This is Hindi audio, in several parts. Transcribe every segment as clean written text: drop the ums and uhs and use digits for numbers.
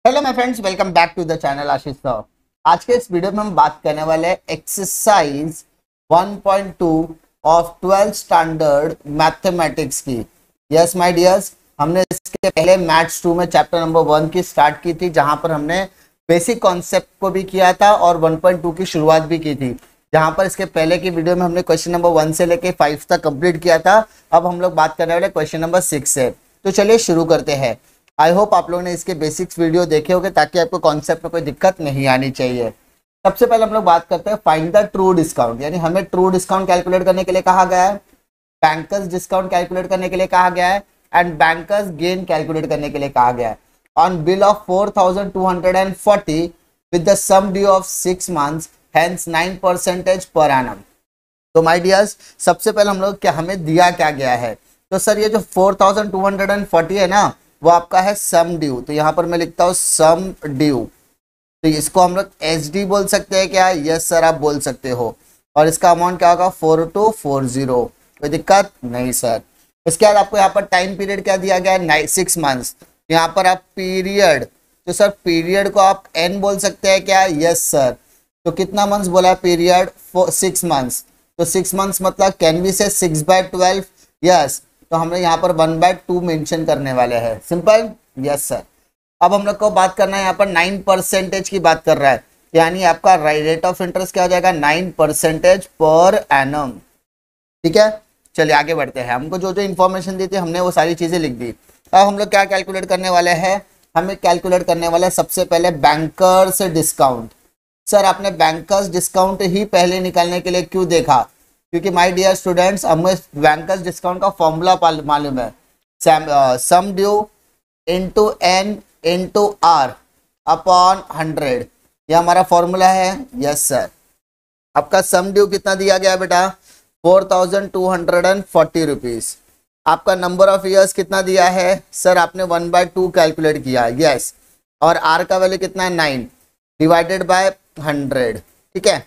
Hello my friends, welcome back to the channel Ashish sir. आज के इस वीडियो में हम बात करने वाले हैं exercise 1.2 of 12th standard mathematics की। यस माय डियर्स, हमने इसके पहले मैथ्स 2 में चैप्टर नंबर 1 की स्टार्ट की थी, जहां पर हमने बेसिक कॉन्सेप्ट को भी किया था और 1.2 की शुरुआत भी की थी। जहां पर इसके पहले की वीडियो में हमने क्वेश्चन नंबर 1 से लेके 5 तक कंप्लीट किया था। अब हम लोग बात करने वाले क्वेश्चन नंबर 6 से। तो चलिए शुरू करते हैं। आई होप आप लोगों ने इसके बेसिक्स वीडियो देखे होंगे ताकि आपको कॉन्सेप्ट में कोई दिक्कत नहीं आनी चाहिए। सबसे पहले हम लोग बात करते हैं फाइंड द ट्रू डिस्काउंट, यानी हमें ट्रू डिस्काउंट कैलकुलेट करने के लिए कहा गया है, बैंकर्स डिस्काउंट कैलकुलेट करने के लिए कहा गया है एंड बैंकर्स गेन कैलकुलेट करने के लिए कहा गया है। On bill of 4240 with the sum due of 6 months hence 9% per annum. तो माय डियर्स, सबसे पहले हम लोग क्या हमें दिया क्या गया है। तो सर ये जो 4240 है ना, वो आपका है सम ड्यू। तो यहाँ पर मैं लिखता हूँ सम ड्यू। तो इसको हम लोग एसडी बोल सकते हैं क्या? यस सर, आप बोल सकते हो। और इसका अमाउंट क्या होगा? 4240। कोई दिक्कत नहीं सर। इसके बाद आपको यहाँ पर टाइम पीरियड क्या दिया गया है? 6 मंथ्स। यहाँ पर आप पीरियड, तो सर पीरियड को आप एन बोल सकते हैं क्या? Yes sir. तो कितना मंथ्स बोला है? Period 6 months. तो 6 मंथ्स मतलब कैन बी से 6/12। यस, तो हमने यहाँ पर 1/2 मेंशन करने वाले हैं। सिंपल। Yes sir. अब हम लोग को बात करना है, यहाँ पर 9% की बात कर रहा है, यानी आपका रेट ऑफ इंटरेस्ट क्या हो जाएगा? 9% पर एनम। ठीक है, चलिए आगे बढ़ते हैं। हमको जो जो इन्फॉर्मेशन दी थी हमने वो सारी चीजें लिख दी। अब हम लोग क्या कैलकुलेट करने वाले हैं? हमें कैलकुलेट करने वाले सबसे पहले बैंकर्स डिस्काउंट। सर आपने बैंकर्स डिस्काउंट ही पहले निकालने के लिए क्यों देखा? क्योंकि माय डियर स्टूडेंट्स, हमें बैंकर्स डिस्काउंट का फॉर्मूला मालूम है, sum due into n into r upon 100। यह हमारा फॉर्मूला है। Yes sir. आपका सम ड्यू कितना दिया गया बेटा? 4240 रुपीज। आपका नंबर ऑफ ईयर्स कितना दिया है? सर आपने 1/2 कैलकुलेट किया। यस। और आर का वैल्यू कितना है? 9 डिवाइडेड बाय 100। ठीक है,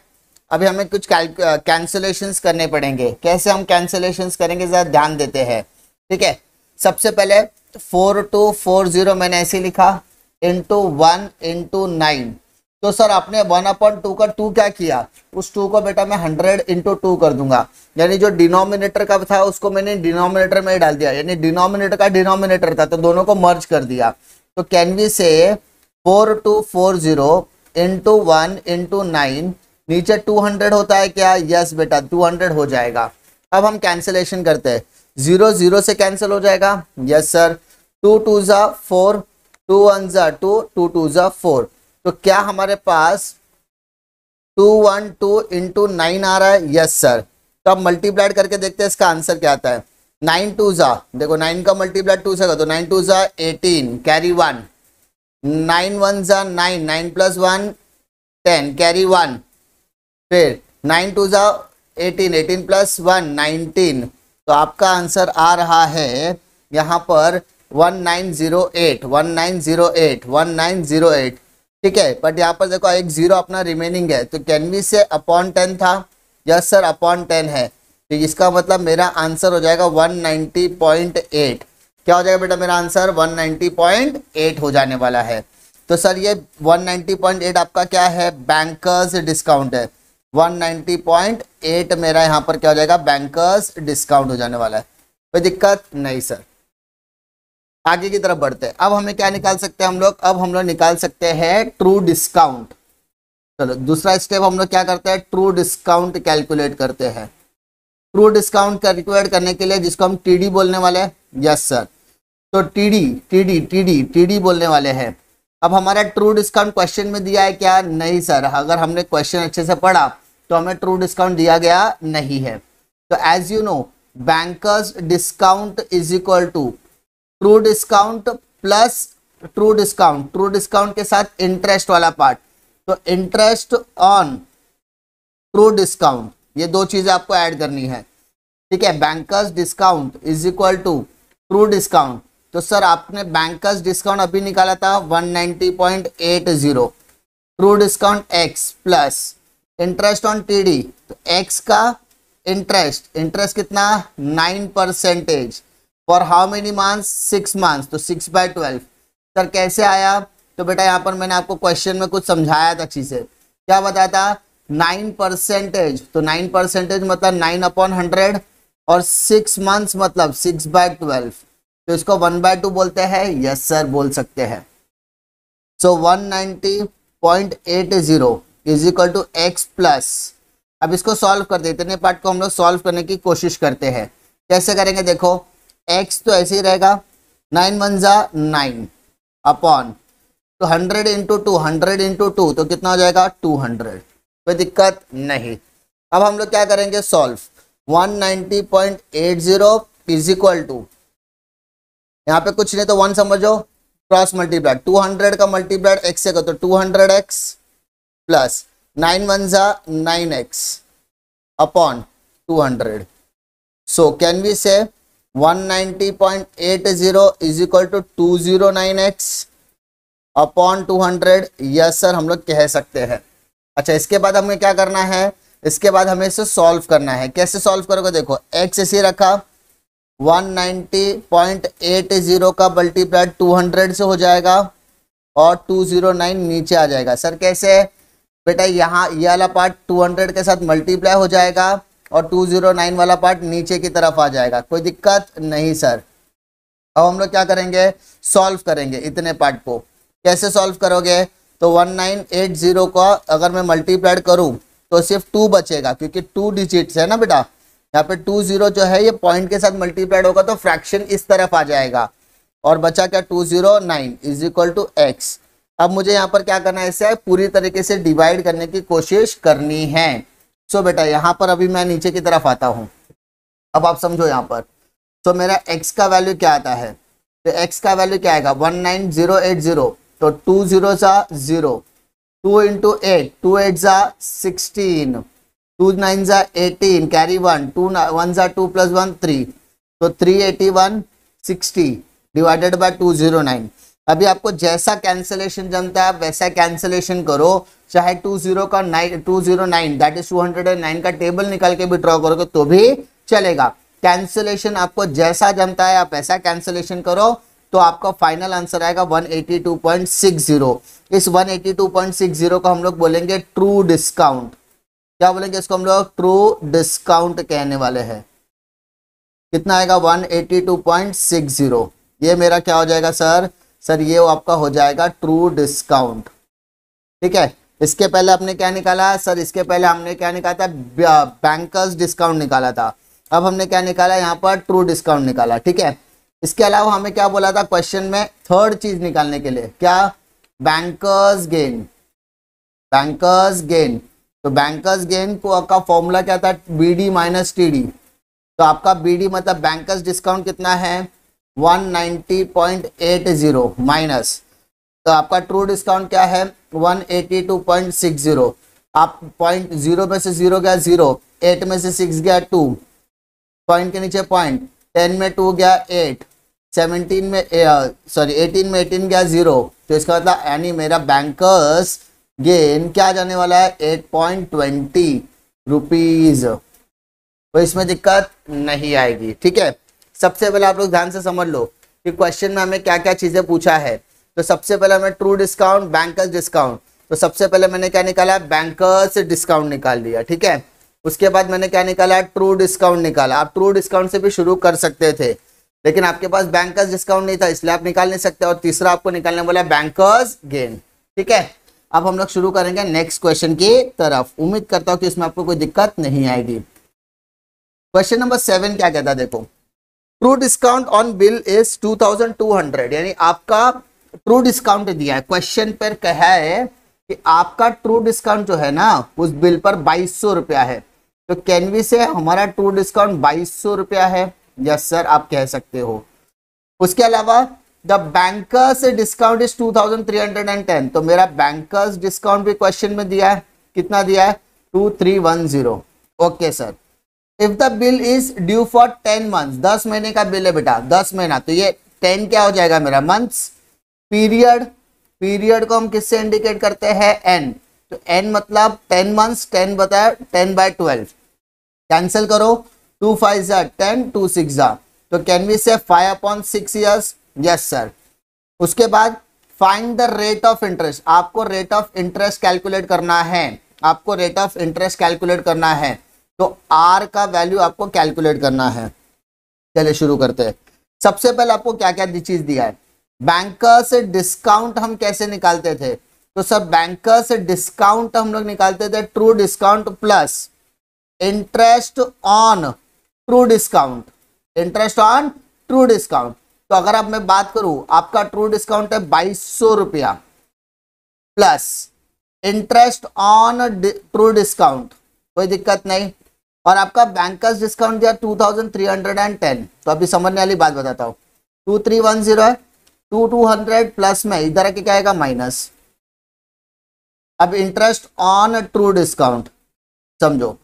अभी हमें कुछ कैंसलेशंस करने पड़ेंगे। कैसे हम कैंसलेशंस करेंगे जरा ध्यान देते हैं। ठीक है, सबसे पहले 4240 मैंने ऐसे लिखा इंटू 1 इंटू 9। तो सर आपने 1/2 का 2 क्या किया? उस 2 को बेटा मैं 100 इंटू 2 कर दूंगा, यानी जो डिनोमिनेटर का था उसको मैंने डिनोमिनेटर में डाल दिया, यानी डिनोमिनेटर का डिनोमिनेटर था तो दोनों को मर्ज कर दिया। तो कैन वी से 4240 इंटू 1 इंटू 9, नीचे 200 होता है क्या? यस बेटा, 200 हो जाएगा। अब हम कैंसिलेशन करते हैं, 0 0 से कैंसिल हो जाएगा। Yes sir. 2 2 जा 4, 2 1 जा 2, 2 2 जा 4। तो क्या हमारे पास 212 इंटू 9 आ रहा है? Yes sir. तो अब मल्टीप्लाइड करके देखते हैं इसका आंसर क्या आता है। 9 2 जा, देखो 9 का मल्टीप्लाइड 2 से कर दो, 9 2 जा 18 कैरी 1, 9 1 जा 9, 9 प्लस 1 10 कैरी 1, फिर 9 2 जा 18, 18 प्लस 1 19। तो आपका आंसर आ रहा है यहाँ पर 1908, 1908, 1908। ठीक है, बट यहाँ पर देखो एक जीरो अपना रिमेनिंग है, तो कैन वी से अपॉन 10 था। यस सर, अपॉन 10 है। तो इसका मतलब मेरा आंसर हो जाएगा 190.8। क्या हो जाएगा बेटा मेरा आंसर? 190.8 हो जाने वाला है। तो सर ये 190.8 आपका क्या है? बैंकर्स डिस्काउंट है। 190.8 मेरा यहाँ पर क्या हो जाएगा? बैंकर्स डिस्काउंट हो जाने वाला है। कोई दिक्कत नहीं सर। आगे की तरफ बढ़ते हैं। अब हमें क्या निकाल सकते हैं हम लोग? अब हम लोग निकाल सकते हैं ट्रू डिस्काउंट। चलो दूसरा स्टेप हम लोग क्या करते हैं? ट्रू डिस्काउंट कैलकुलेट करते हैं। ट्रू डिस्काउंट कैलकुलेट करने के लिए जिसको हम टीडी बोलने वाले हैं। Yes sir. तो टीडी टीडी टीडी टीडी बोलने वाले हैं। अब हमारा ट्रू डिस्काउंट क्वेश्चन में दिया है क्या? नहीं सर। अगर हमने क्वेश्चन अच्छे से पढ़ा तो हमें ट्रू डिस्काउंट दिया गया नहीं है। तो as you know, banker's discount is equal to true discount plus true discount, true discount के साथ इंटरेस्ट वाला पार्ट, तो इंटरेस्ट ऑन ट्रू डिस्काउंट, ये दो चीजें आपको ऐड करनी है। ठीक है, banker's discount is equal to true discount. तो सर आपने बैंकर्स डिस्काउंट अभी निकाला था 190.80, true discount x plus interest on TD, तो एक्स का इंटरेस्ट, इंटरेस्ट कितना? 9%। For how many months? 6 months, तो 6/12। सर कैसे आया? तो बेटा यहाँ पर मैंने आपको क्वेश्चन में कुछ समझाया था अच्छी से, क्या बताया था, 9%, तो 9% मतलब 9/100 और 6 मंथ्स मतलब 6/12, तो इसको 1/2 बोलते हैं, यस सर बोल सकते हैं। So 190.80 is equal to x plus, अब इसको सॉल्व कर देते, इतने पार्ट को हम लोग सॉल्व करने की कोशिश करते हैं। कैसे करेंगे देखो, x तो ऐसे ही रहेगा, 9 1 जा 9 अपॉन, तो 100 इंटू 2, 100 इंटू 2 तो कितना हो जाएगा 200, कोई दिक्कत नहीं। अब हम लोग क्या करेंगे, सॉल्व 190.80 इज इक्वल टू, यहाँ पे कुछ नहीं तो 1 समझो, क्रॉस मल्टीप्लाई 200 का मल्टीप्लाई x से करो तो 200x प्लस 9 1 जा 9x upon 200। So can we say 190.80 is equal to 209x upon 200, yes sir हम लोग कह सकते हैं। अच्छा इसके बाद हमें क्या करना है, इसके बाद हमें इसे सॉल्व करना है। कैसे सॉल्व करोगे देखो, x ऐसे रखा, 190.80 का मल्टीप्लाई 200 से हो जाएगा और 209 नीचे आ जाएगा। सर कैसे, बेटा यहाँ ये वाला पार्ट 200 के साथ मल्टीप्लाई हो जाएगा और 209 वाला पार्ट नीचे की तरफ आ जाएगा, कोई दिक्कत नहीं सर। अब हम लोग क्या करेंगे, सॉल्व करेंगे इतने पार्ट को। कैसे सॉल्व करोगे, तो 1980 को अगर मैं मल्टीप्लाई करूं तो सिर्फ 2 बचेगा, क्योंकि 2 डिजिट्स है ना बेटा, यहाँ पे 20 जो है ये पॉइंट के साथ मल्टीप्लाइड होगा तो फ्रैक्शन इस तरफ आ जाएगा, और बचा क्या 209 इज इक्वल टू एक्स। अब मुझे यहाँ पर क्या करना है, इसे पूरी तरीके से डिवाइड करने की कोशिश करनी है। सो बेटा यहाँ पर अभी मैं नीचे की तरफ आता हूँ, अब आप समझो यहाँ पर। तो मेरा x का वैल्यू क्या आता है, तो x का वैल्यू क्या आएगा 19080, तो 2 0 सा 0, 2 इंटू 8, 2 8 सा 16, 2 9 सा 18, कैरी 1, 2 1 सा 2 प्लस 1 3, तो 381 60 डिवाइडेड बाय 209। अभी आपको जैसा कैंसलेशन जमता है वैसा कैंसलेशन करो, चाहे 209 दैट इज 209 का टेबल निकाल के भी ड्रॉ करोगे तो भी चलेगा। कैंसलेशन आपको जैसा जमता है आप ऐसा कैंसलेशन करो, तो आपका फाइनल आंसर आएगा 182.60। इस 182.60 को हम लोग बोलेंगे ट्रू डिस्काउंट। क्या बोलेंगे इसको हम लोग, ट्रू डिस्काउंट कहने वाले हैं। कितना आएगा 182.60, ये मेरा क्या हो जाएगा सर, सर ये आपका हो जाएगा ट्रू डिस्काउंट। ठीक है, इसके पहले आपने क्या निकाला सर, इसके पहले हमने क्या निकाला था, बैंकर्स डिस्काउंट निकाला था। अब हमने क्या निकाला यहाँ पर, ट्रू डिस्काउंट निकाला। ठीक है, इसके अलावा हमें क्या बोला था क्वेश्चन में, थर्ड चीज निकालने के लिए, क्या, बैंकर्स गेन। बैंकर्स गेन, तो बैंकर्स गेन को का फॉर्मूला क्या था, BD माइनस TD। तो आपका BD मतलब बैंकर्स डिस्काउंट कितना है 190.80 माइनस, तो आपका ट्रू डिस्काउंट क्या है 182.60। आप पॉइंट 0 में से 0 गया 0, 8 में से 6 गया 2, पॉइंट के नीचे पॉइंट, 10 में 2 गया 8, 17 में 18 में 18 गया 0, तो इसका मतलब यानी मेरा बैंकर्स गेन क्या जाने वाला है 8.20 रुपीज। तो इसमें दिक्कत नहीं आएगी। ठीक है, सबसे पहले आप लोग ध्यान से समझ लो कि क्वेश्चन में हमें क्या क्या चीजें पूछा है। तो सबसे पहले हमें ट्रू डिस्काउंट, बैंकर्स डिस्काउंट, तो सबसे पहले मैंने क्या निकाला, बैंकर्स डिस्काउंट निकाल लिया। ठीक है, उसके बाद मैंने क्या निकाला, ट्रू डिस्काउंट निकाला। आप ट्रू डिस्काउंट से भी शुरू कर सकते थे, लेकिन आपके पास बैंकर्स डिस्काउंट नहीं था इसलिए आप निकाल नहीं सकते। और तीसरा आपको निकालने वाला बैंकर्स गेन। ठीक है, अब हम लोग शुरू करेंगे नेक्स्ट क्वेश्चन की तरफ। उम्मीद करता हूं कि इसमें आपको कोई दिक्कत नहीं आएगी। क्वेश्चन नंबर 7 क्या कहता है देखो, true discount on bill is 2200, यानी आपका ट्रू डिस्काउंट दिया है, क्वेश्चन पर कहा है कि आपका ट्रू डिस्काउंट जो है ना उस बिल पर 2200 रुपया है। तो कैन वी से हमारा ट्रू डिस्काउंट 2200 रुपया है, यस सर आप कह सकते हो। उसके अलावा द बैंकर्स डिस्काउंट इज 2310, तो मेरा बैंकर्स डिस्काउंट भी क्वेश्चन में दिया है, कितना दिया है 2310। Okay sir, if the bill is due for 10 months, 10 महीने का बिल है बेटा, 10 महीना, तो ये 10 क्या हो जाएगा मेरा मंथ्स। पीरियड, पीरियड को हम किससे इंडिकेट करते हैं n, तो n मतलब 10 मंथ्स, 10 बताया 10/12, कैंसिल करो, 2 5 जा 10, 2 6 जा, तो कैन वी से 5/6 ईयर्स, यस सर। उसके बाद find the rate of interest, आपको रेट ऑफ इंटरेस्ट कैलकुलेट करना है, आपको रेट ऑफ इंटरेस्ट कैलकुलेट करना है, तो आर का वैल्यू आपको कैलकुलेट करना है। चलिए शुरू करते हैं। सबसे पहले आपको क्या क्या चीज दिया है, बैंकर से डिस्काउंट हम कैसे निकालते थे, तो सर बैंकर से डिस्काउंट हम लोग निकालते थे true discount plus interest on true discount, interest on true discount. तो अगर अब मैं बात करूं, आपका ट्रू डिस्काउंट है 2200 रुपया plus interest on true discount, कोई दिक्कत नहीं, और आपका बैंकर्स डिस्काउंट दिया 2310। तो अभी समझने वाली बात बताता हूँ, 2310 है, 2200 प्लस में इधर के क्या आएगा माइनस। अब इंटरेस्ट ऑन ट्रू डिस्काउंट समझो,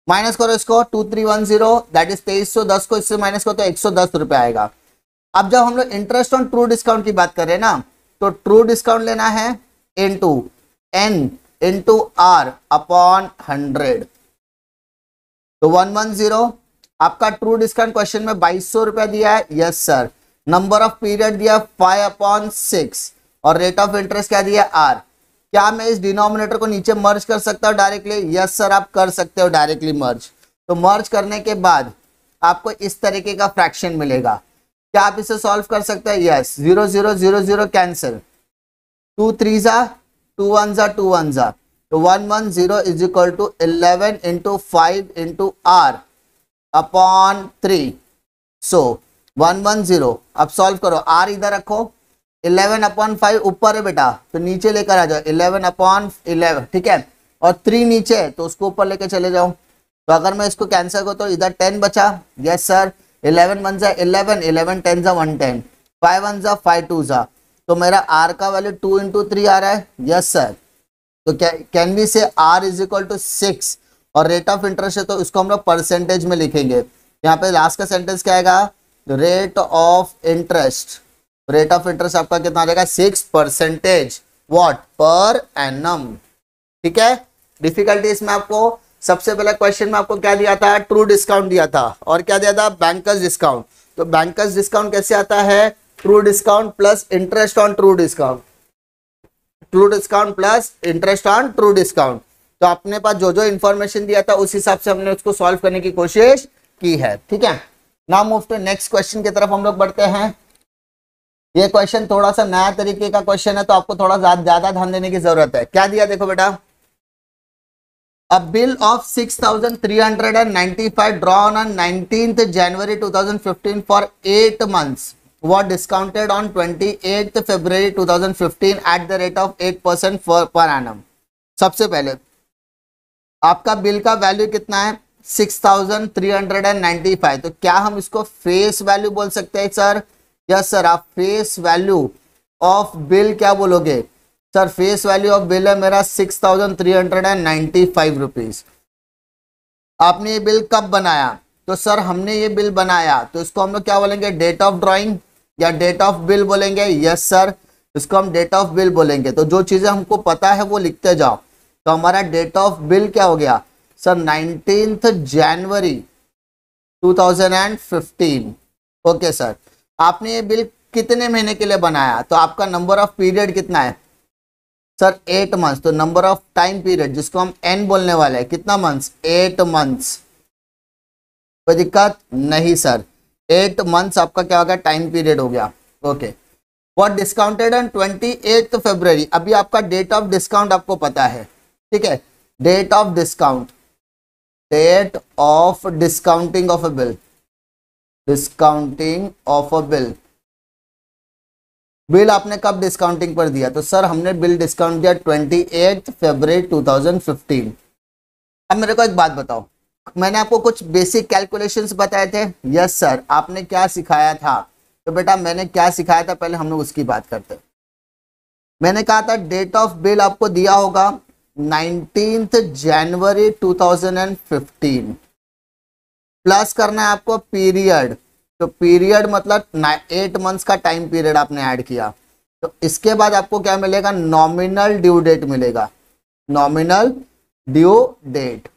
माइनस करो इसको, 2310 दैट इज 2310 को इससे माइनस करो तो 110 रुपए आएगा। अब जब हम लोग इंटरेस्ट ऑन ट्रू डिस्काउंट की बात कर रहे हैं ना, तो ट्रू डिस्काउंट लेना है into n into r upon 100, तो 110। आपका ट्रू डिस्काउंट क्वेश्चन में 2200 रुपया दिया है, yes sir. Number of period दिया 5/6 और रेट ऑफ इंटरेस्ट क्या दिया आर। क्या मैं इस डिनोमिनेटर को नीचे मर्ज कर सकता हूँ डायरेक्टली, यस सर आप कर सकते हो डायरेक्टली मर्ज। तो मर्ज करने के बाद आपको इस तरीके का फ्रैक्शन मिलेगा। क्या आप इसे सॉल्व कर सकते हैं, यस। 0 0 0 0 कैंसिल, 2 3 जा 2 1 जा 2 1 जा, तो 110 is equal to 11 into 5 into r upon 3। So 110, अब सॉल्व करो, आर इधर रखो, 11 अपॉन 5 ऊपर है बेटा तो नीचे लेकर आ जाओ, 11 अपॉन 11, ठीक है, और 3 नीचे है तो उसको ऊपर लेकर चले जाओ। तो अगर मैं इसको कैंसिल करूँ तो इधर 10 बचा, यस सर। 11 1 जा 11, 11 10 जा 110, 5 1 जा 5 2 जा, तो मेरा आर का वैल्यू 2 इंटू 3 आ रहा है, यस सर। तो कैन वी से आर इज इक्वल टू 6, और रेट ऑफ इंटरेस्ट है तो इसको हम लोग परसेंटेज में लिखेंगे। यहाँ पे लास्ट का सेंटेंस क्या आएगा, rate of interest, rate of interest आपका कितना आ जाएगा 6% व्हाट पर एनम, ठीक है। डिफिकल्टी इसमें आपको सबसे पहले क्वेश्चन में आपको क्या दिया था, ट्रू डिस्काउंट दिया था, और क्या दिया था बैंकर्स डिस्काउंट। तो बैंकर्स डिस्काउंट कैसे आता है, true discount plus interest on true discount, true discount plus interest on true discount. तो अपने पास जो जो इंफॉर्मेशन दिया था उस हिसाब से हमने उसको सॉल्व करने की कोशिश की है, ठीक है। Now move to next question की तरफ हम लोग बढ़ते हैं। ये क्वेश्चन थोड़ा सा नया तरीके का क्वेश्चन है तो आपको थोड़ा ज्यादा ध्यान देने की जरूरत है। क्या दिया देखो बेटा, अ bill of 6395 drawn on 19th January 2015 for 8 months was discounted on 28th February 2015 at the rate of 8% per annum। सबसे पहले आपका बिल का वैल्यू कितना है 6395, तो क्या हम इसको फेस वैल्यू बोल सकते हैं सर, यस सर। आप फेस वैल्यू ऑफ बिल क्या बोलोगे sir, face value of bill है मेरा 6395 रुपीज। आपने ये बिल कब बनाया, तो सर हमने ये बिल बनाया, तो इसको हम लोग क्या बोलेंगे, डेट ऑफ ड्राइंग या डेट ऑफ बिल बोलेंगे, यस सर इसको हम डेट ऑफ बिल बोलेंगे। तो जो चीजें हमको पता है वो लिखते जाओ। तो हमारा डेट ऑफ बिल क्या हो गया sir, 19th January 2015। Okay sir, आपने ये बिल कितने महीने के लिए बनाया, तो आपका नंबर ऑफ पीरियड कितना है सर 8 मंथ्स, तो नंबर ऑफ टाइम पीरियड जिसको हम एन बोलने वाले हैं, कितना मंथ्स 8 मंथ्स। कोई दिक्कत नहीं सर, 8 मंथ्स आपका क्या होगा टाइम पीरियड हो गया। Okay, what discounted on 28th February, अभी आपका डेट ऑफ डिस्काउंट आपको पता है, ठीक है। Date of discount, date of discounting of a bill, discounting of a bill, bill आपने कब डिस्काउंटिंग पर दिया, तो सर हमने बिल डिस्काउंट दिया 28th February 2015। अब मेरे को एक बात बताओ, मैंने आपको कुछ बेसिक कैलकुलेशंस बताए थे, यस सर। आपने क्या सिखाया था, तो बेटा मैंने क्या सिखाया था पहले हम लोग उसकी बात करते हैं। मैंने कहा था डेट ऑफ बिल आपको दिया होगा 19th January 2015, प्लस करना है आपको पीरियड, तो पीरियड मतलब 8 मंथ्स का टाइम पीरियड आपने ऐड किया। तो इसके बाद आपको क्या मिलेगा, नॉमिनल ड्यू डेट मिलेगा, नॉमिनल ड्यू डेट।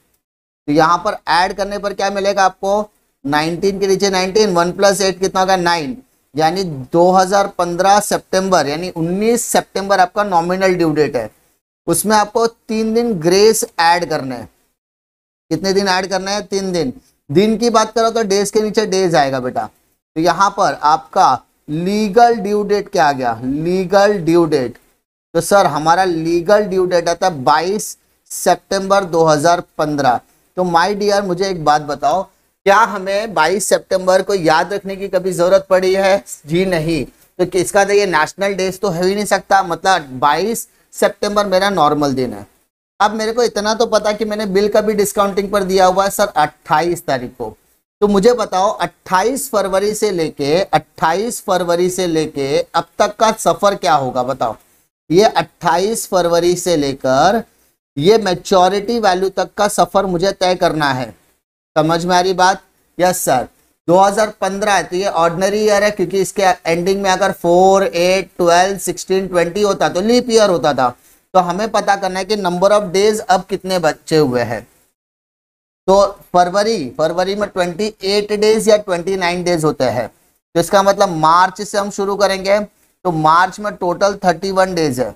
तो यहाँ पर ऐड करने पर क्या मिलेगा आपको, 19 के नीचे 19, 1 + 8 कितना होगा 9, यानी 2015 सितंबर यानी 19 सितंबर आपका नॉमिनल ड्यू डेट है। उसमें आपको 3 दिन ग्रेस ऐड करना है। कितने दिन ऐड करना है? 3 दिन। दिन की बात करो तो डेज के नीचे डेज आएगा बेटा। तो यहाँ पर आपका लीगल ड्यू डेट क्या आ गया? Legal due date. तो सर हमारा लीगल ड्यू डेट आता है 22 सितंबर 2015। तो माय डियर मुझे एक बात बताओ, क्या हमें 22 सितंबर को याद रखने की कभी जरूरत पड़ी है? जी नहीं। तो इसका देखिए नेशनल डेज तो हो ही नहीं सकता, मतलब 22 सितंबर मेरा नॉर्मल दिन है। अब मेरे को इतना तो पता कि मैंने बिल का भी डिस्काउंटिंग पर दिया हुआ है सर 28 तारीख को। तो मुझे बताओ 28 फरवरी से लेके अब तक का सफर क्या होगा बताओ। ये 28 फरवरी से लेकर ये मैच्योरिटी वैल्यू तक का सफर मुझे तय करना है। समझ में आ रही बात? Yes sir. 2015 है तो ये ऑर्डिनरी ईयर है, क्योंकि इसके एंडिंग में अगर 4, 8, 12, 16, 20 होता तो लीप ईयर होता था। तो हमें पता करना है कि नंबर ऑफ डेज अब कितने बचे हुए हैं। तो फरवरी में 28 डेज या 29 डेज होते हैं। तो इसका मतलब मार्च से हम शुरू करेंगे, तो मार्च में टोटल 31 डेज है।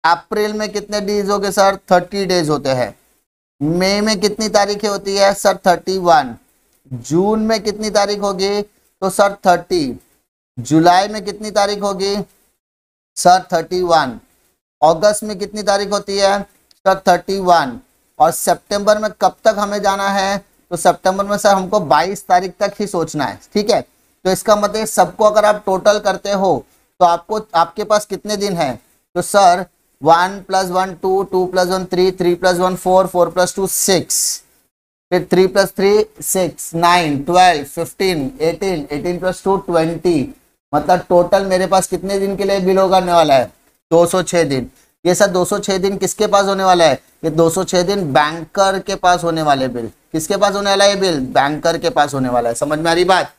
अप्रैल में कितने डेज हो गए सर? 30 डेज होते हैं। मई में कितनी तारीखें होती है सर? 31। जून में कितनी तारीख होगी? तो सर 30। जुलाई में कितनी तारीख होगी सर? 31। अगस्त में कितनी तारीख होती है सर? 31। और सितंबर में कब तक हमें जाना है? तो सितंबर में सर हमको 22 तारीख तक ही सोचना है, ठीक है। तो इसका मतलब सबको अगर आप टोटल करते हो तो आपके पास कितने दिन हैं? तो सर 1 + 1 2, 2 + 1 3, 3 + 1 4, 4 + 2 6, फिर 3 + 3 6, 9, 12, 15, 18, 18 + 2 20। मतलब टोटल मेरे पास कितने दिन के लिए बिल होने वाला है? 206 दिन। ये सर 206 दिन किसके पास होने वाला है? ये 206 दिन बैंकर के पास होने वाले बिल। किसके पास होने वाला है ये बिल? बैंकर के पास होने वाला है। समझ में आ रही बात?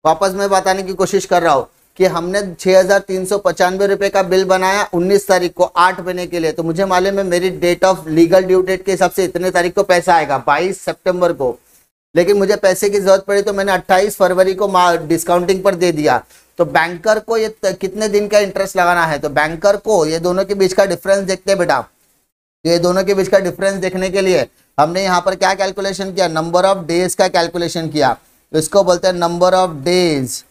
वापस मैं बताने की कोशिश कर रहा हूँ कि हमने 6,395 रुपए का बिल बनाया 19 तारीख को 8 महीने के लिए। तो मुझे मालूम है मेरी date of legal due date के हिसाब से इतने तारीख को पैसा आएगा 22 सितंबर को। लेकिन मुझे पैसे की जरूरत पड़ी तो मैंने 28 फरवरी को डिस्काउंटिंग पर दे दिया। तो बैंकर को ये कितने दिन का इंटरेस्ट लगाना है? तो बैंकर को ये दोनों के बीच का डिफरेंस देखते हैं बेटा। ये दोनों के बीच का डिफरेंस देखने के लिए हमने यहाँ पर क्या कैलकुलेशन किया? नंबर ऑफ डेज का कैलकुलेशन किया। तो इसको बोलते हैं number of days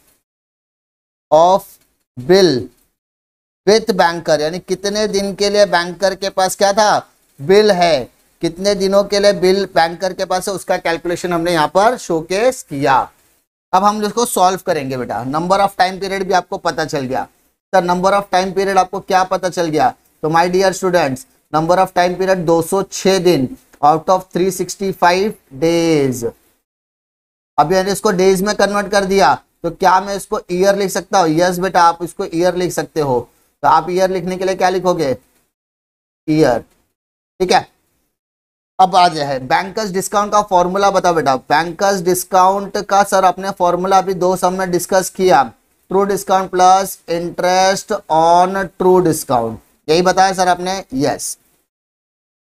of bill with banker, यानी कितने दिन के लिए बैंकर के पास क्या था? बिल है। कितने दिनों के लिए बिल बैंकर के पास है उसका कैलकुलेशन हमने यहाँ पर शोकेस किया। अब हम इसको सॉल्व करेंगे बेटा। नंबर ऑफ टाइम पीरियड भी आपको पता चल गया। Sir number of time period आपको क्या पता चल गया? तो my dear students number of time period 206 दिन आउट ऑफ 365 डेज। अब यानी इसको डेज में कन्वर्ट कर दिया तो क्या मैं इसको ईयर लिख सकता हूँ? यस बेटा आप इसको ईयर लिख सकते हो। तो आप ईयर लिखने के लिए क्या लिखोगे? ईयर, ठीक है। अब आ जाए बैंकर्स डिस्काउंट का फॉर्मूला बताओ बेटा। बैंकर्स डिस्काउंट का सर अपने फॉर्मूला अभी 2 सम में डिस्कस किया। True discount plus interest on true discount, यही बताया सर आपने? यस।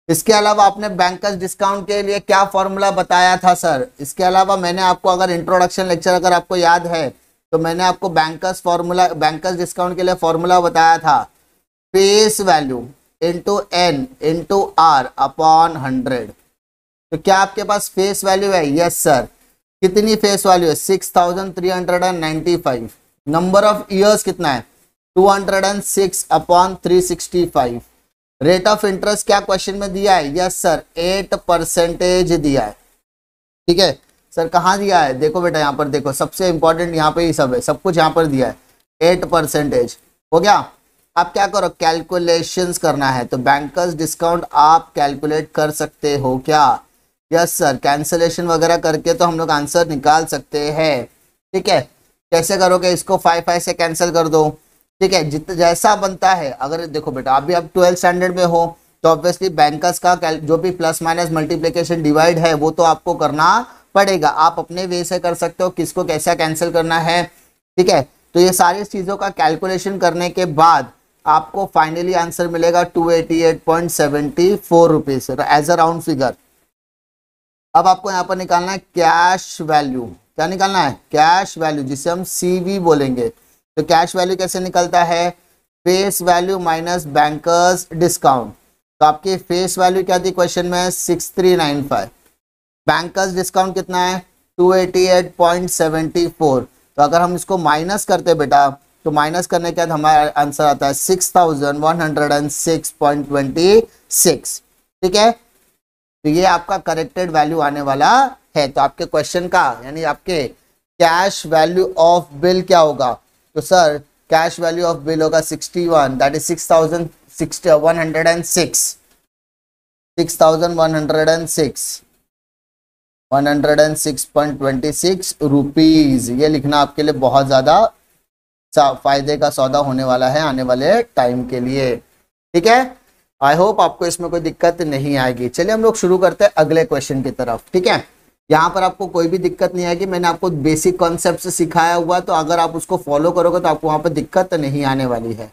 इसके अलावा आपने बैंकर्स डिस्काउंट के लिए क्या फॉर्मूला बताया था सर? इसके अलावा मैंने आपको अगर इंट्रोडक्शन लेक्चर अगर आपको याद है तो मैंने आपको बैंकर्स डिस्काउंट के लिए फॉर्मूला बताया था। Face value into n into r upon 100। तो क्या आपके पास फेस वैल्यू है? Yes sir. कितनी फेस वैल्यू है? 6395। नंबर ऑफ ईयर्स कितना है? 206 अपॉन 365। रेट ऑफ इंटरेस्ट क्या क्वेश्चन में दिया है? यस सर 8% दिया है, ठीक है सर। कहाँ दिया है? देखो बेटा यहाँ पर देखो, सबसे इंपॉर्टेंट यहाँ पे ही सब है, सब कुछ यहाँ पर दिया है 8%। हो गया। आप क्या करो? कैलकुलेशंस करना है तो बैंकर्स डिस्काउंट आप कैलकुलेट कर सकते हो क्या? Yes sir. कैंसलेशन वगैरह करके तो हम लोग आंसर निकाल सकते हैं, ठीक है। कैसे करोगे? इसको 5 से कैंसिल कर दो, ठीक है। जैसा बनता है। अगर देखो बेटा अभी आप 12th स्टैंडर्ड में हो तो ऑब्वियसली बैंकर्स का जो भी प्लस माइनस मल्टीप्लिकेशन डिवाइड है वो तो आपको करना पड़ेगा। आप अपने वे से कर सकते हो किसको कैसा कैंसिल करना है, ठीक है। तो ये सारी चीज़ों का कैलकुलेशन करने के बाद आपको फाइनली आंसर मिलेगा 288.74 rupees as a round figure. अब आपको यहाँ पर निकालना है कैश वैल्यू। क्या निकालना है, कैश वैल्यू, जिसे हम CV बोलेंगे। तो कैश वैल्यू कैसे निकलता है, face value minus bankers discount. तो आपकी फेस वैल्यू क्या थी क्वेश्चन में, 6395। बैंकर्स डिस्काउंट कितना है, 288.74। तो अगर हम इसको माइनस करते बेटा, तो माइनस करने के बाद हमारा आंसर आता है 6106.26। ठीक है, तो ये आपका करेक्टेड वैल्यू आने वाला है। तो आपके क्वेश्चन का यानी आपके कैश वैल्यू ऑफ बिल क्या होगा, तो sir cash value of bill होगा 61, दैट इज 106 रुपीज। ये लिखना आपके लिए बहुत ज्यादा फायदे का सौदा होने वाला है आने वाले टाइम के लिए। ठीक है, आई होप आपको इसमें कोई दिक्कत नहीं आएगी। चलिए हम लोग शुरू करते हैं अगले क्वेश्चन की तरफ। ठीक है, यहाँ पर आपको कोई भी दिक्कत नहीं आएगी, मैंने आपको बेसिक कॉन्सेप्ट से सिखाया हुआ, तो अगर आप उसको फॉलो करोगे तो आपको वहां पर दिक्कत नहीं आने वाली है।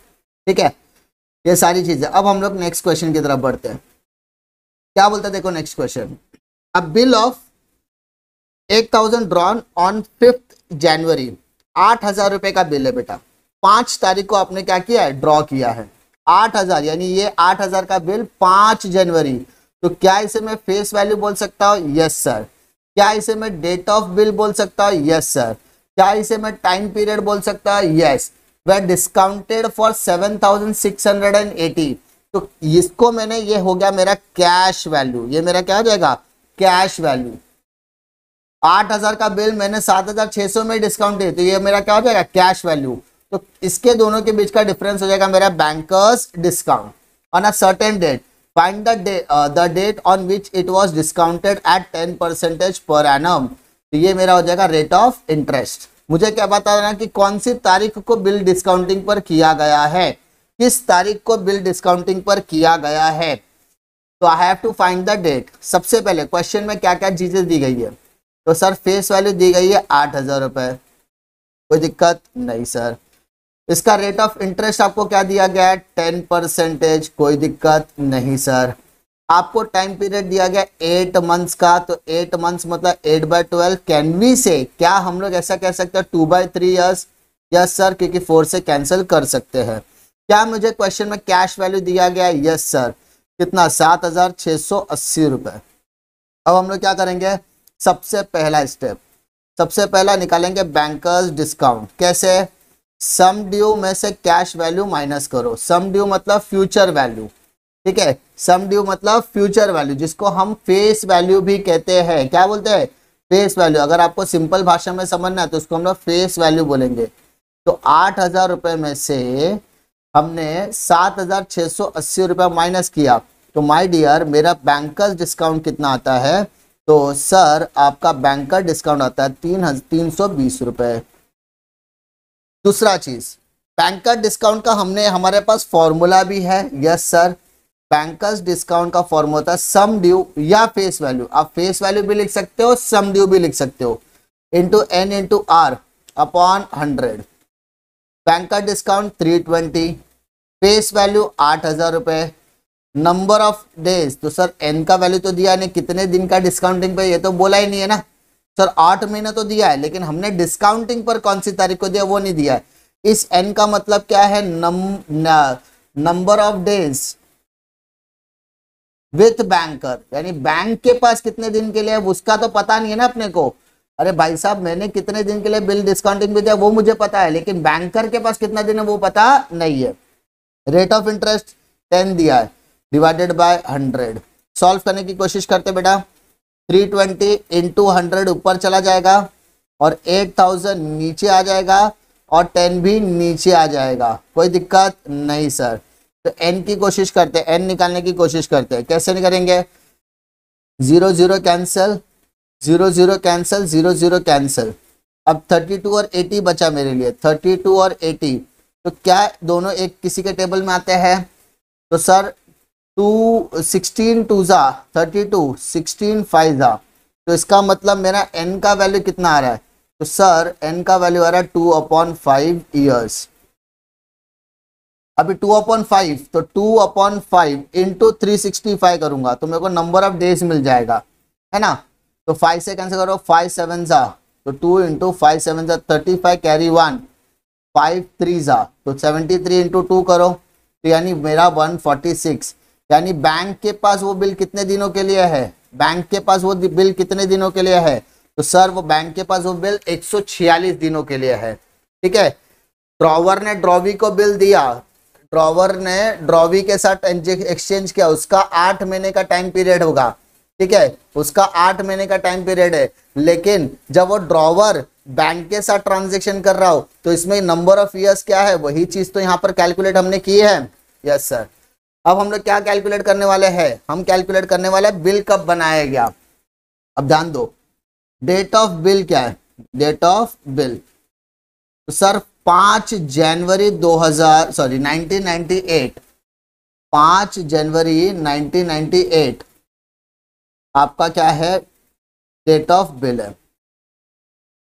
ठीक है, ये सारी चीजें। अब हम लोग नेक्स्ट क्वेश्चन की तरफ बढ़ते हैं। क्या बोलते हैं, देखो next question, a bill of 8000 drawn on 5th जनवरी। 8000 रुपए का बिल है बेटा, 5 तारीख को आपने क्या किया है, ड्रॉ किया है। 8000 यानी ये 8000 का बिल 5 जनवरी। तो क्या इसे मैं फेस वैल्यू बोल सकता हूँ, यस सर। क्या इसे मैं डेट ऑफ बिल बोल सकता हूँ, यस सर। क्या इसे मैं टाइम पीरियड बोल सकता हूँ, यस। वह डिस्काउंटेड फॉर 7680। तो इसको मैंने, ये हो गया मेरा कैश वैल्यू, ये मेरा क्या हो जाएगा, कैश वैल्यू। 8000 का बिल मैंने 7600 में डिस्काउंट दिया, तो ये मेरा क्या हो जाएगा, कैश वैल्यू। तो इसके दोनों के बीच का डिफरेंस हो जाएगा मेरा banker's discount on a certain date. Find the date on which it was discounted at 10% per annum. तो ये मेरा हो जाएगा रेट ऑफ इंटरेस्ट। मुझे क्या बता रहा है कि कौन सी तारीख को बिल डिस्काउंटिंग पर किया गया है, किस तारीख को बिल डिस्काउंटिंग पर किया गया है। तो I have to find the date. सबसे पहले क्वेश्चन में क्या क्या चीजें दी गई है, तो सर फेस वैल्यू दी गई है 8000 रुपए, कोई दिक्कत नहीं सर। इसका रेट ऑफ इंटरेस्ट आपको क्या दिया गया है, 10%, कोई दिक्कत नहीं सर। आपको टाइम पीरियड दिया गया 8 मंथ्स का, तो 8 मंथ्स मतलब 8/12। कैन वी से, क्या हम लोग ऐसा कह सकते हैं 2/3 ईयर्स, यस सर, क्योंकि 4 से कैंसिल कर सकते हैं। क्या मुझे क्वेश्चन में कैश वैल्यू दिया गया है, यस सर। कितना, 7680 रुपए। अब हम लोग क्या करेंगे, सबसे पहला स्टेप, सबसे पहला निकालेंगे बैंकर्स डिस्काउंट। कैसे, सम ड्यू में से कैश वैल्यू माइनस करो। सम ड्यू मतलब फ्यूचर वैल्यू, ठीक है, सम ड्यू मतलब फ्यूचर वैल्यू, जिसको हम फेस वैल्यू भी कहते हैं। क्या बोलते हैं, फेस वैल्यू। अगर आपको सिंपल भाषा में समझना है तो उसको हम लोग फेस वैल्यू बोलेंगे। तो 8000 रुपए में से हमने 7680 रुपया माइनस किया, तो माय डियर मेरा बैंकर्स डिस्काउंट कितना आता है, तो सर आपका बैंकर डिस्काउंट आता है 320 रुपए। दूसरा चीज, बैंकर डिस्काउंट का हमने, हमारे पास फॉर्मूला भी है, यस सर। बैंकर्स डिस्काउंट का फॉर्मूला होता है सम ड्यू या फेस वैल्यू। आप फेस वैल्यू भी लिख सकते हो, सम ड्यू भी लिख सकते हो, into n into r upon 100। Banker discount 320, face value 8000 रुपए, नंबर ऑफ डेज, तो सर n का वैल्यू तो दिया नहीं, कितने दिन का डिस्काउंटिंग पे, ये तो बोला ही नहीं है ना सर। 8 महीने तो दिया है, लेकिन हमने डिस्काउंटिंग पर कौन सी तारीख को दिया वो नहीं दिया है। इस n का मतलब क्या है, number of days with banker, यानी बैंक के पास कितने दिन के लिए, उसका तो पता नहीं है ना अपने को। अरे भाई साहब, मैंने कितने दिन के लिए बिल डिस्काउंटिंग भी दिया वो मुझे पता है, लेकिन बैंकर के पास कितना दिन है वो पता नहीं है। रेट ऑफ इंटरेस्ट 10 दिया है, डिवाइडेड बाय 100। सॉल्व करने की कोशिश करते बेटा। 320 इंटू 100 ऊपर चला जाएगा और 8000 नीचे आ जाएगा और 10 भी नीचे आ जाएगा, कोई दिक्कत नहीं सर। तो n की कोशिश करते हैं, n निकालने की कोशिश करते हैं। कैसे निकालेंगे, 0 0 कैंसिल, 0 0 कैंसिल, 0 0 कैंसिल। अब 32 और 80 बचा मेरे लिए, 32 और 80। तो क्या दोनों एक किसी के टेबल में आते हैं, तो सर 16 2 जा 32, 16 5 जा। तो इसका मतलब मेरा n का वैल्यू कितना आ रहा है, तो सर n का वैल्यू आ रहा है 2/5 ईयर्स। अभी 2/5, तो 2/5 इंटू 365 करूंगा तो मेरे को नंबर ऑफ डेज मिल जाएगा, है ना। तो 5 से कैंसिल करो, 5 7 जा तो 2 इंटू 5 7 35 कैरी 1 5 3 तो 73 इंटू 2 करो, तो यानी मेरा 146। यानी बैंक के पास वो बिल कितने दिनों के लिए है, बैंक के पास वो बिल कितने दिनों के लिए है, तो सर वो बैंक के पास वो बिल 146 दिनों के लिए है। ठीक है, ड्रॉवर ने ड्रॉवी को बिल दिया, ड्रॉवर ने ड्रॉवी के साथ एक्सचेंज किया, उसका 8 महीने का टाइम पीरियड होगा। ठीक है, उसका 8 महीने का टाइम पीरियड है, लेकिन जब वो ड्रॉवर बैंक के साथ ट्रांजेक्शन कर रहा हो तो इसमें नंबर ऑफ ईयर्स क्या है, वही चीज तो यहाँ पर कैलकुलेट हमने की है। Yes sir. अब हम लोग क्या कैलकुलेट करने वाले हैं, हम कैलकुलेट करने वाले हैं बिल कब बनाया गया। अब ध्यान दो, डेट ऑफ बिल क्या है, डेट ऑफ बिल तो सर 5 जनवरी 1998, 5 जनवरी 1998 आपका क्या है, डेट ऑफ बिल है।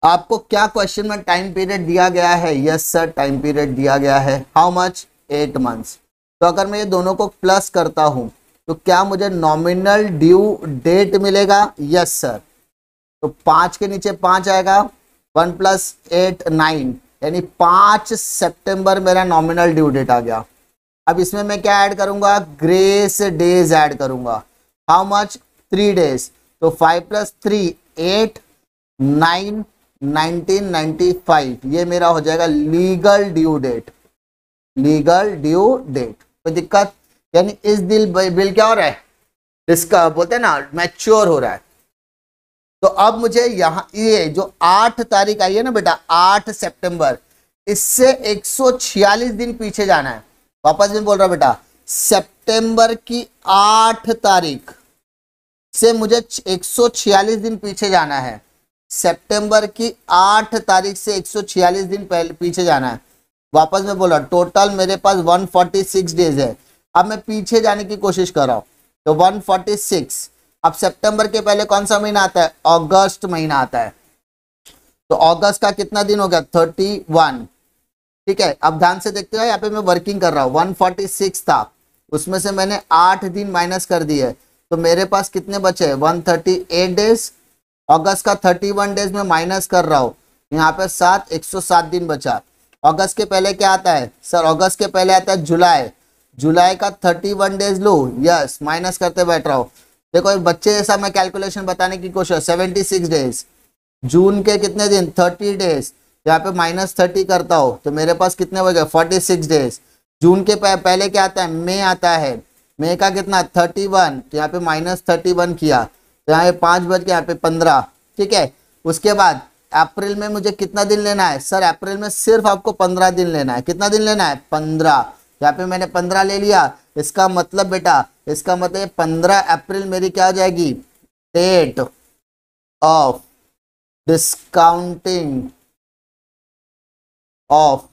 आपको क्या क्वेश्चन में टाइम पीरियड दिया गया है, यस सर टाइम पीरियड दिया गया है, हाउ मच 8 मंथ्स। तो अगर मैं ये दोनों को प्लस करता हूं तो क्या मुझे नॉमिनल ड्यू डेट मिलेगा, यस सर। तो 5 के नीचे 5 आएगा, 1 + 8 9, यानी 5 सितंबर मेरा नॉमिनल ड्यू डेट आ गया। अब इसमें मैं क्या ऐड करूंगा, ग्रेस डेज ऐड करूंगा, हाउ मच 3 डेज। तो 5 + 3 8 9 1995, ये मेरा हो जाएगा legal due date, legal due date. कोई दिक्कत, यानी इस बिल क्या हो रहा है, इसका बोलते हैं ना मैच्योर हो रहा है। तो अब मुझे यहाँ ये जो 8 तारीख आई है ना बेटा, 8 सितंबर, इससे 146 दिन पीछे जाना है। वापस भी बोल रहा बेटा, सितंबर की 8 तारीख से मुझे 146 दिन पीछे जाना है, सितंबर की 8 तारीख से 146 दिन पहले पीछे जाना है। वापस में बोला, टोटल मेरे पास 146 डेज है। अब मैं पीछे जाने की कोशिश कर रहा हूं, तो 146। अब सितंबर के पहले कौन सा महीना आता है, अगस्त महीना आता है, तो अगस्त का कितना दिन हो गया, 31। ठीक है, अब ध्यान से देखते हो, यहाँ पे मैं वर्किंग कर रहा हूँ, 146 था, उसमें से मैंने 8 दिन माइनस कर दिए, तो मेरे पास कितने बचे, 138 डेज। अगस्त का 31 डेज में माइनस कर रहा हूँ, यहाँ पे 7 107 दिन बचा। अगस्त के पहले क्या आता है सर, अगस्त के पहले आता है जुलाई, जुलाई का 31 डेज लो, यस माइनस करते बैठ रहा हूँ। देखो बच्चे जैसा मैं कैलकुलेशन बताने की कोशिश, 76 डेज। जून के कितने दिन, 30 डेज, यहाँ पे -30 करता हो तो मेरे पास कितने बचे, 46 डेज। जून के पहले क्या आता है, मई आता है, मई का कितना 31, तो यहाँ पे -31 किया, तो यहाँ पे 5 बच के यहाँ पे 15। ठीक है, उसके बाद अप्रैल में मुझे कितना दिन लेना है सर, अप्रैल में सिर्फ आपको 15 दिन लेना है। कितना दिन लेना है, 15। यहाँ पे मैंने 15 ले लिया, इसका मतलब बेटा, इसका मतलब 15 अप्रैल मेरी क्या हो जाएगी, date of discounting of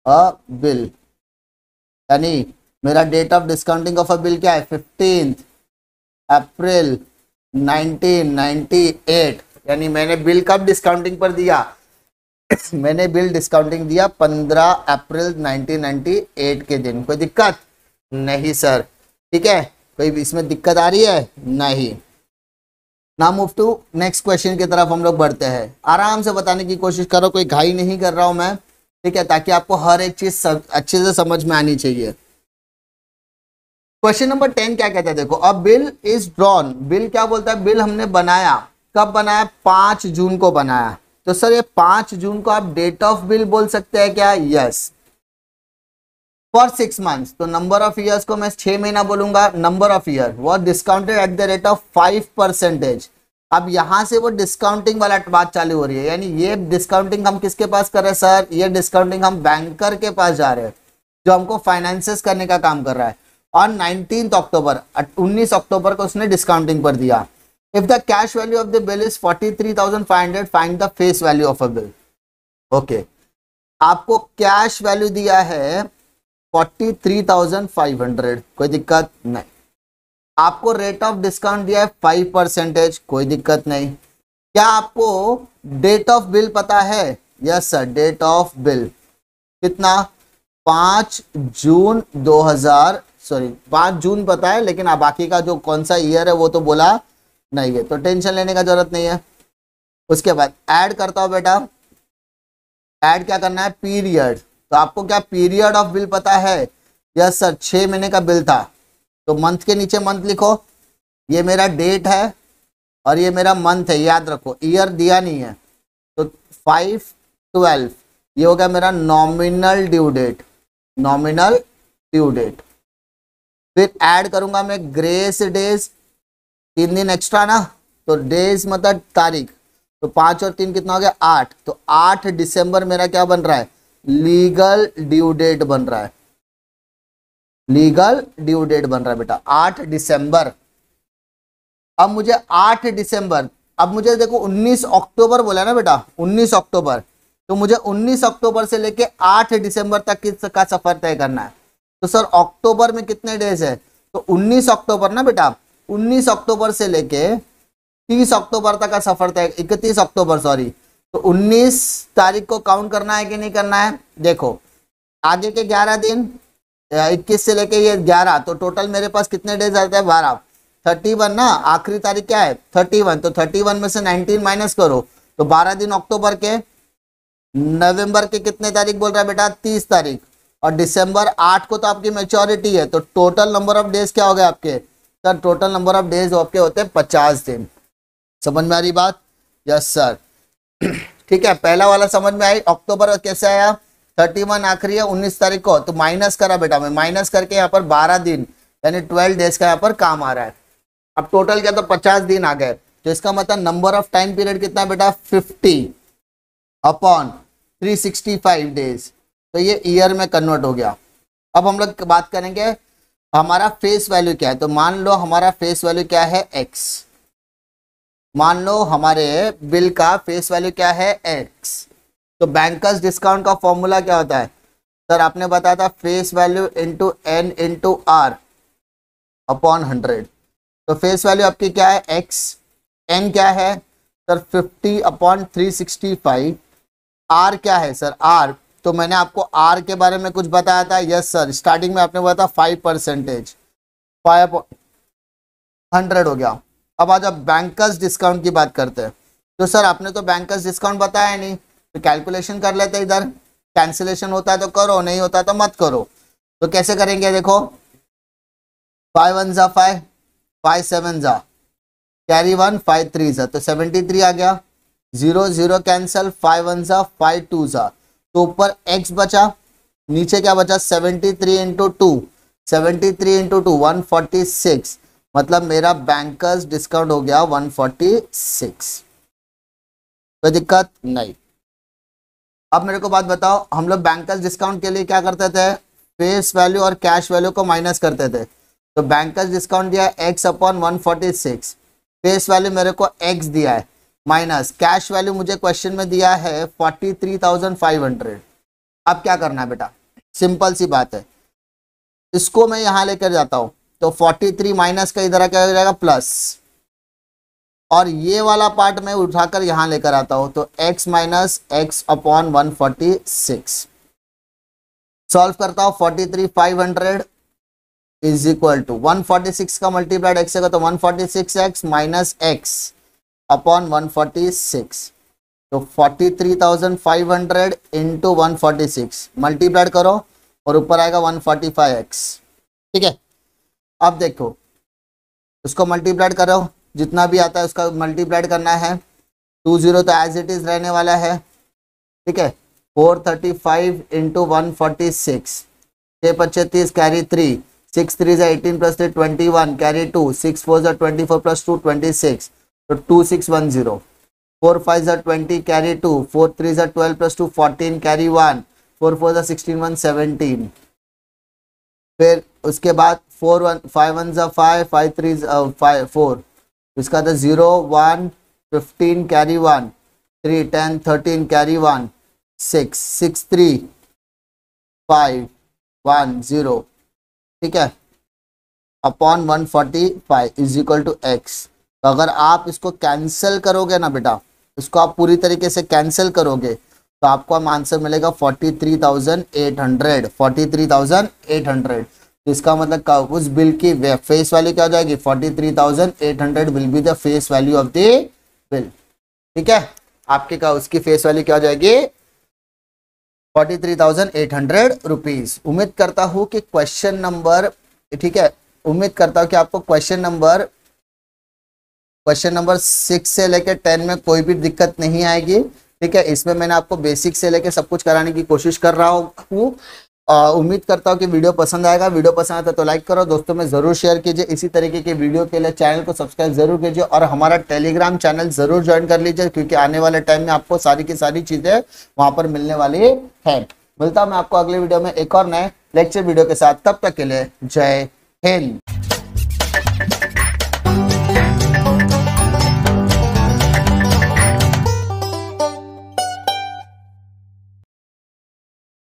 a bill, यानी मेरा date of discounting of a bill क्या है, 15 अप्रैल 1998। यानी मैंने बिल कब डिस्काउंटिंग पर दिया मैंने बिल डिस्काउंटिंग दिया 15 अप्रैल 1998 के दिन। कोई दिक्कत नहीं सर, ठीक है, कोई इसमें दिक्कत आ रही है, नहीं। ना मूव टू नेक्स्ट क्वेश्चन की तरफ हम लोग बढ़ते हैं। आराम से बताने की कोशिश करो, कोई घाई नहीं कर रहा हूं मैं, ठीक है, ताकि आपको हर एक चीज अच्छे से समझ में आनी चाहिए। क्वेश्चन नंबर 10 क्या कहता है, देखो, अब बिल इज ड्रॉन, बिल क्या बोलता है, बिल हमने बनाया, कब बनाया, 5 जून को बनाया। तो सर ये 5 जून को आप डेट ऑफ बिल बोल सकते हैं क्या, यस। फॉर 6 मंथ्स, तो नंबर ऑफ ईयर्स को मैं 6 महीना बोलूंगा, नंबर ऑफ ईयर वो discounted at the rate of 5%। अब यहां से वो डिस्काउंटिंग वाला बात चालू हो रही है, यानी ये डिस्काउंटिंग हम किसके पास कर रहे हैं सर, ये डिस्काउंटिंग हम बैंकर के पास जा रहे हैं, जो हमको फाइनेंसेस करने का काम कर रहा है। ऑन 19 अक्टूबर, 19 अक्टूबर को उसने डिस्काउंटिंग पर दिया। If the cash value of the bill is 43,500, find the face value of a bill. Okay, आपको कैश वैल्यू दिया है 43,500, कोई दिक्कत नहीं। आपको रेट ऑफ डिस्काउंट दिया है 5%, कोई दिक्कत नहीं। क्या आपको डेट ऑफ बिल पता है, yes sir, date of bill कितना, 5 जून 2000 सॉरी 5 जून पता है, लेकिन बाकी का जो कौन सा ईयर है वो तो बोला नहीं है, तो टेंशन लेने का जरूरत नहीं है। उसके बाद ऐड करता हूं बेटा, ऐड क्या करना है, पीरियड। तो आपको क्या पीरियड ऑफ बिल पता है? यस सर, 6 महीने का बिल था, तो मंथ के नीचे मंथ लिखो, ये मेरा डेट है और ये मेरा मंथ है, याद रखो, ईयर दिया नहीं है। तो 5/12 ये हो गया मेरा nominal due date, nominal due date. फिर ऐड करूंगा मैं ग्रेस डेज, 3 दिन एक्स्ट्रा ना, तो डेज मतलब तारीख, तो 5 और 3 कितना हो गया 8, तो 8 दिसंबर मेरा क्या बन रहा है, लीगल ड्यू डेट बन रहा है, लीगल ड्यू डेट बन रहा है बेटा 8 दिसंबर। अब मुझे 8 दिसंबर, अब मुझे देखो 19 अक्टूबर बोला ना बेटा, 19 अक्टूबर, तो मुझे 19 अक्टूबर से लेके 8 दिसंबर तक का सफर तय करना है। तो सर अक्टूबर में कितने डेज है, तो 19 अक्टूबर ना बेटा, 19 अक्टूबर से लेके 30 अक्टूबर तक का सफर तय, 31 अक्टूबर सॉरी, तो 19 तारीख को काउंट करना है कि नहीं करना है? देखो आगे के 11 दिन, 21 से लेके ये 11, तो टोटल मेरे पास कितने डेज आते हैं, 12, 31 ना, आखिरी तारीख क्या है 31, तो 31 में से 19 माइनस करो, तो 12 दिन अक्टूबर के। नवंबर के कितने तारीख बोल रहा है बेटा, 30 तारीख, और दिसंबर 8 को तो आपकी मैच्योरिटी है, तो टोटल नंबर ऑफ डेज क्या हो गए आपके, sir total number of days आपके होते हैं 50 दिन। समझ में आ रही बात? Yes sir. ठीक है, पहला वाला समझ में आई। अक्टूबर कैसे आया, 31 आखिरी है 19 तारीख को, तो माइनस करा बेटा, मैं माइनस करके यहाँ पर 12 दिन यानी 12 डेज का यहाँ पर काम आ रहा है। अब टोटल क्या, तो 50 दिन आ गए, तो इसका मतलब नंबर ऑफ टाइम पीरियड कितना है बेटा, 50/365 डेज, तो ये ईयर में कन्वर्ट हो गया। अब हम लोग बात करेंगे हमारा फेस वैल्यू क्या है, तो मान लो हमारा फेस वैल्यू क्या है x, मान लो हमारे बिल का फेस वैल्यू क्या है x, तो बैंकर्स डिस्काउंट का फॉर्मूला क्या होता है सर, आपने बताया था face value into n into r upon 100। तो फेस वैल्यू आपकी क्या है x, n क्या है सर 50/365, r क्या है सर r, तो मैंने आपको r के बारे में कुछ बताया था, यस सर, स्टार्टिंग में आपने बताया 5%, 5/100 हो गया। अब आज आप बैंकर्स डिस्काउंट की बात करते हैं, तो सर आपने तो बैंकर्स डिस्काउंट बताया नहीं, तो कैलकुलेशन कर लेते हैं इधर, कैंसिलेशन होता है तो करो, नहीं होता तो मत करो। तो कैसे करेंगे, देखो 5 1 जा 5, 5 7 जा कैरी 1, 5 3 जा, तो 73 आ गया, 0 0 कैंसल, 5 1 जा 5 2 जा, तो ऊपर x बचा, नीचे क्या बचा 73 इंटू 2, 73 इंटू 2 146, मतलब मेरा बैंकर्स डिस्काउंट हो गया 146। कोई दिक्कत नहीं। अब मेरे को बात बताओ, हम लोग बैंकर्स डिस्काउंट के लिए क्या करते थे, फेस वैल्यू और कैश वैल्यू को माइनस करते थे। तो बैंकर्स डिस्काउंट दिया x/146, फेस वैल्यू मेरे को x दिया है, माइनस कैश वैल्यू मुझे क्वेश्चन में दिया है 43,500। अब क्या करना है बेटा, सिंपल सी बात है, इसको मैं यहां लेकर जाता हूं, तो 43 माइनस का इधर क्या हो जाएगा प्लस, और ये वाला पार्ट मैं उठाकर यहां लेकर आता हूं, तो x माइनस x/146। सॉल्व करता हूं, 43,500 इज इक्वल टू 146 का मल्टीप्लाइड x है तो 146x माइनस x/146, तो 43,500 इंटू 146 मल्टीप्लाइड करो और ऊपर आएगा 145x। ठीक है, अब देखो उसको मल्टीप्लाइड करो, जितना भी आता है उसका मल्टीप्लाइड करना है, 20 तो एज इट इज रहने वाला है। ठीक है, 435 into 146, 6/25 carry 3, 6 3 18 plus 3 21 carry 2, 6 4 24 plus 2 26, तो 2610, 4 5 20 कैरी 2, 4 3 12 प्लस 2 14 कैरी 1, 4 4 16 1 17। फिर उसके बाद 4 1 5 1 5, 5 3 5 4, इसका था 0 1 15 कैरी 1, 3 10 13 कैरी 1, 6 6 3 5 1 0। ठीक है, upon 145 is equal to x. तो अगर आप इसको कैंसिल करोगे ना बेटा, इसको आप पूरी तरीके से कैंसिल करोगे तो आपको आंसर मिलेगा 43,800, 43,800। इसका मतलब उस बिल की फेस वैल्यू क्या हो जाएगी 43,800 will be the face value of the bill. ठीक है, आपके का उसकी फेस वैल्यू क्या हो जाएगी 43,800 रुपीज। उम्मीद करता हूं कि क्वेश्चन नंबर, ठीक है, उम्मीद करता हूं कि आपको क्वेश्चन नंबर 6 से लेकर 10 में कोई भी दिक्कत नहीं आएगी। ठीक है, इसमें मैंने आपको बेसिक से लेकर सब कुछ कराने की कोशिश कर रहा हूँ। उम्मीद करता हूँ कि वीडियो पसंद आएगा। वीडियो पसंद आता तो लाइक करो, दोस्तों में जरूर शेयर कीजिए। इसी तरीके के वीडियो के लिए चैनल को सब्सक्राइब जरूर कीजिए और हमारा टेलीग्राम चैनल जरूर ज्वाइन कर लीजिए, क्योंकि आने वाले टाइम में आपको सारी की सारी चीजें वहां पर मिलने वाली है। मिलता हूं मैं आपको अगले वीडियो में एक और नए लेक्चर वीडियो के साथ, तब तक के लिए जय हिंद।